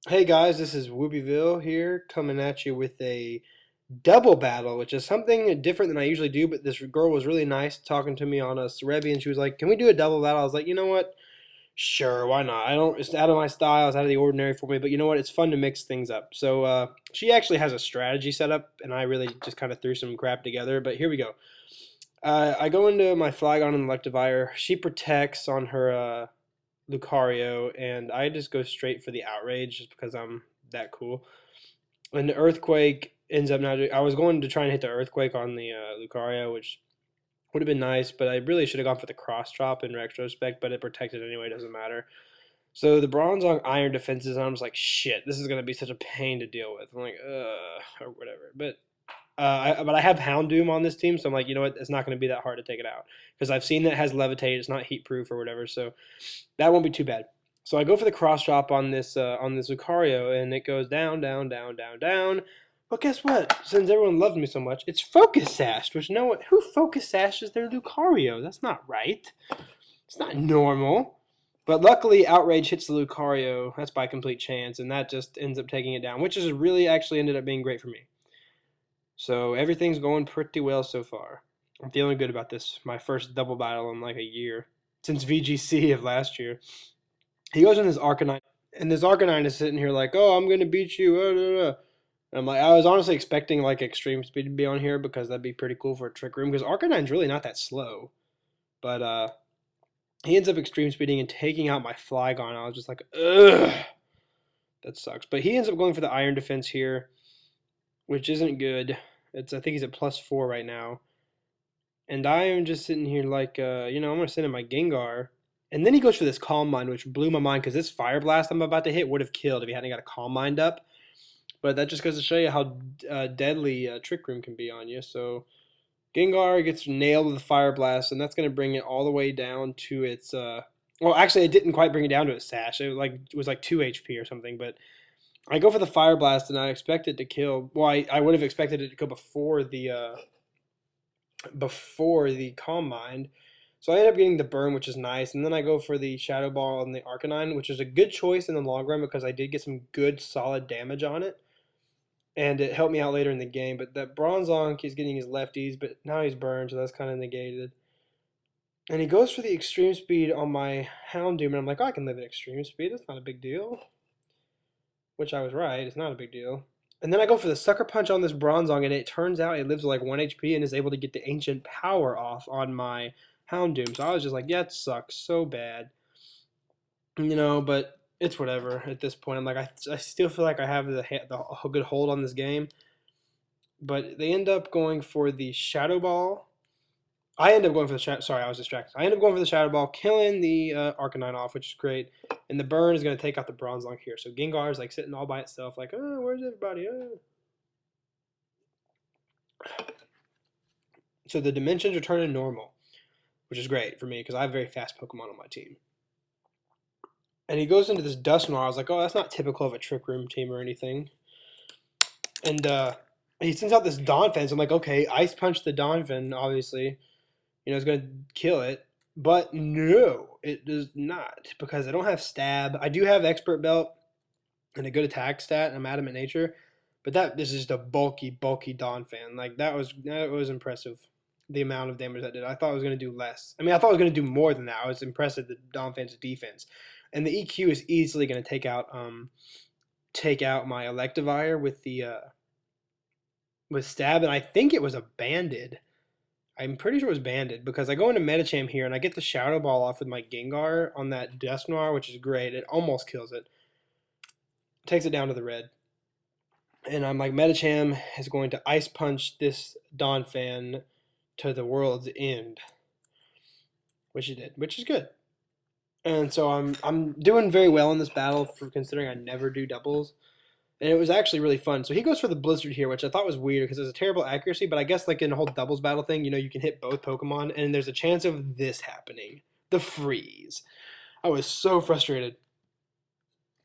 Hey guys, this is Woopyville here coming at you with a double battle, which is something different than I usually do. But this girl was really nice talking to me on a Cerebi, and she was like, "Can we do a double battle?" I was like, "You know what? Sure, why not? I don't. It's out of my style. It's out of the ordinary for me. But you know what? It's fun to mix things up." So she actually has a strategy set up, and I really just kind of threw some crap together. But here we go. I go into my Flygon and Electivire. She protects on her Lucario, and I just go straight for the outrage just because I'm that cool. And the earthquake ends up not. I was going to try and hit the earthquake on the Lucario, which would have been nice, but I really should have gone for the cross chop in retrospect. But it protected anyway; doesn't matter. So the bronze on iron defenses, and I'm just like, shit, this is gonna be such a pain to deal with. I'm like, or whatever. But I have Houndoom on this team, so I'm like, you know what? It's not going to be that hard to take it out because I've seen that it has levitate. It's not heat proof or whatever, so that won't be too bad. So I go for the cross drop on this Lucario, and it goes down, down, down, down, down. But guess what? Since everyone loves me so much, it's focus sashed, which no one who focus sashes their Lucario. That's not right. It's not normal. But luckily, Outrage hits the Lucario. That's by complete chance, and that just ends up taking it down, which is really actually ended up being great for me. So everything's going pretty well so far. I'm feeling good about this. My first double battle in like a year since VGC of last year. He goes in this Arcanine, and this Arcanine is sitting here like, "Oh, I'm gonna beat you." And I'm like, I was honestly expecting like Extreme Speed to be on here because that'd be pretty cool for a Trick Room because Arcanine's really not that slow. But he ends up Extreme Speeding and taking out my Flygon. I was just like, ugh, that sucks. But he ends up going for the Iron Defense here, which isn't good. I think he's at +4 right now. And I am just sitting here like, I'm going to send in my Gengar. And then he goes for this Calm Mind, which blew my mind because this Fire Blast I'm about to hit would have killed if he hadn't got a Calm Mind up. But that just goes to show you how deadly Trick Room can be on you. So Gengar gets nailed with a Fire Blast, and that's going to bring it all the way down to its. Well, actually, it didn't quite bring it down to its Sash. It was like 2 HP or something. But I go for the Fire Blast, and I expect it to kill. Well, I would have expected it to kill before the Calm Mind. So I end up getting the burn, which is nice, and then I go for the Shadow Ball and the Arcanine, which is a good choice in the long run because I did get some good solid damage on it, and it helped me out later in the game. But that Bronzong is getting his lefties, but now he's burned, so that's kind of negated. And he goes for the Extreme Speed on my Houndoom, and I'm like, oh, I can live at Extreme Speed. That's not a big deal. Which I was right. It's not a big deal. And then I go for the Sucker Punch on this Bronzong, and it turns out it lives like 1 HP and is able to get the Ancient Power off on my Houndoom. So I was just like, yeah, it sucks so bad. But it's whatever at this point. I'm like, I still feel like I have the good hold on this game. But they end up going for the Shadow Ball. I end up going for the Shadow. Sorry, I was distracted. I end up going for the Shadow Ball, killing the Arcanine off, which is great. And the burn is going to take out the Bronzong here. So Gengar is like sitting all by itself, like, oh, where's everybody? Oh. So the dimensions are turning normal, which is great for me because I have very fast Pokemon on my team. And he goes into this Dusknoir. I was like, oh, that's not typical of a Trick Room team or anything. And he sends out this Donphan. So I'm like, okay, Ice Punch the Donphan, obviously. It's going to kill it. But no, it does not because I don't have Stab. I do have Expert Belt and a good attack stat. I'm Adamant Nature. But this is just a bulky Donphan. Like, that was impressive, the amount of damage that did. I thought I was going to do less. I mean, I thought I was going to do more than that. I was impressed at the Donphan's defense. And the EQ is easily going to take out my Electivire with Stab, and I think it was a Banded. I'm pretty sure it was Banded because I go into Medicham here and I get the Shadow Ball off with my Gengar on that Dusknoir, which is great. It almost kills it. Takes it down to the red. And I'm like, Medicham is going to Ice Punch this Donphan to the world's end. Which he did, which is good. And so I'm doing very well in this battle for considering I never do doubles. And it was actually really fun. So he goes for the Blizzard here, which I thought was weird because it's a terrible accuracy. But I guess like in a whole doubles battle thing, you can hit both Pokemon, and there's a chance of this happening. The freeze. I was so frustrated.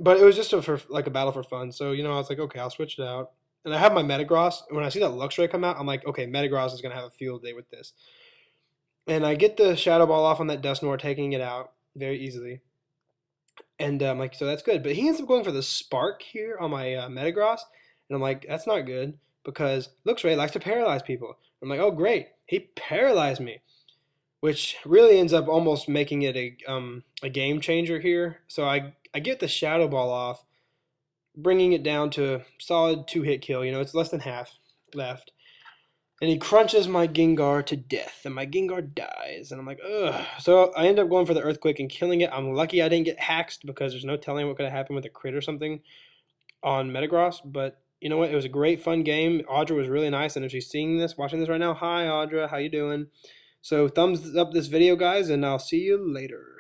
But it was just like a battle for fun. So, I was like, okay, I'll switch it out. And I have my Metagross. And when I see that Luxray come out, I'm like, okay, Metagross is going to have a field day with this. And I get the Shadow Ball off on that Dusknoir, taking it out very easily. And I'm like, so that's good. But he ends up going for the Spark here on my Metagross. And I'm like, that's not good because looks Ray likes to paralyze people. I'm like, oh, great. He paralyzed me, which really ends up almost making it a game changer here. So I get the Shadow Ball off, bringing it down to a solid 2-hit kill. You know, it's less than half left. And he crunches my Gengar to death, and my Gengar dies. And I'm like, ugh. So I end up going for the Earthquake and killing it. I'm lucky I didn't get hacked because there's no telling what could have happened with a crit or something on Metagross. But you know what? It was a great, fun game. Audra was really nice, and if she's seeing this, watching this right now, hi Audra, how you doing? So thumbs up this video, guys, and I'll see you later.